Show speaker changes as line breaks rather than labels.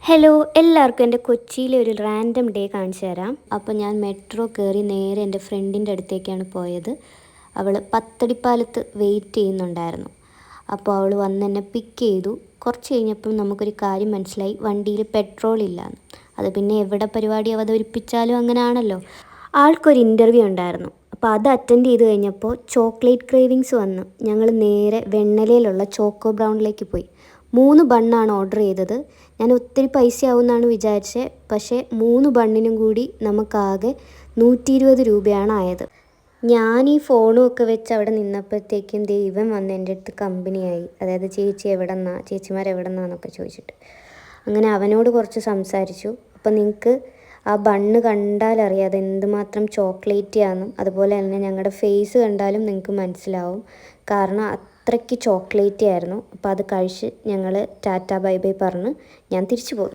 Hello, എല്ലാവർക്കും എൻ്റെ കൊച്ചിയിലെ ഒരു റാൻഡം ഡേ കാണിച്ചു തരാം. അപ്പോൾ ഞാൻ മെട്രോ കയറി നേരെ എൻ്റെ ഫ്രണ്ടിൻ്റെ അടുത്തേക്കാണ് പോയത്. അവൾ പത്തടിപ്പാലത്ത് വെയിറ്റ് ചെയ്യുന്നുണ്ടായിരുന്നു. അപ്പോൾ അവൾ വന്ന് എന്നെ പിക്ക് ചെയ്തു. കുറച്ച് കഴിഞ്ഞപ്പോൾ നമുക്കൊരു കാര്യം മനസ്സിലായി, വണ്ടിയിൽ പെട്രോൾ ഇല്ലയെന്ന്. അത് പിന്നെ എവിടെ പരിപാടി അവതരിപ്പിച്ചാലും അങ്ങനെയാണല്ലോ. ആൾക്കൊരു ഇൻ്റർവ്യൂ ഉണ്ടായിരുന്നു. അപ്പോൾ അത് അറ്റൻഡ് ചെയ്ത് കഴിഞ്ഞപ്പോൾ ചോക്ലേറ്റ് ക്രേവിങ്സ് വന്ന് ഞങ്ങൾ നേരെ വെണ്ണലയിലുള്ള ചോക്കോ ബ്രൗണിലേക്ക് പോയി. 3 ബണ്ണാണ് ഓർഡർ ചെയ്തത്. ഞാൻ ഒത്തിരി പൈസയാവുമെന്നാണ് വിചാരിച്ചത്. പക്ഷേ 3 ബണ്ണിനും കൂടി നമുക്കാകെ 120 രൂപയാണ് ആയത്. ഞാൻ ഈ ഫോണും ഒക്കെ വെച്ച് അവിടെ നിന്നപ്പോഴത്തേക്കും ദൈവം വന്ന് എൻ്റെ അടുത്ത് കമ്പനിയായി. അതായത് ചേച്ചിമാരെവിടെന്നാന്നൊക്കെ ചോദിച്ചിട്ട്. അങ്ങനെ അവനോട് കുറച്ച് സംസാരിച്ചു. അപ്പോൾ നിങ്ങൾക്ക് ആ ബണ്ണ് കണ്ടാലറിയാം അത് എന്തുമാത്രം ചോക്ലേറ്റി ആണെന്നും അതുപോലെ തന്നെ ഞങ്ങളുടെ ഫേസ് കണ്ടാലും നിങ്ങൾക്ക് മനസ്സിലാവും. കാരണം അത്രയ്ക്ക് ചോക്ലേറ്റി ആയിരുന്നു. അപ്പോൾ അത് കഴിച്ച് ഞങ്ങൾ ടാറ്റ ബൈ ബൈ പറഞ്ഞ് ഞാൻ തിരിച്ചു പോയി.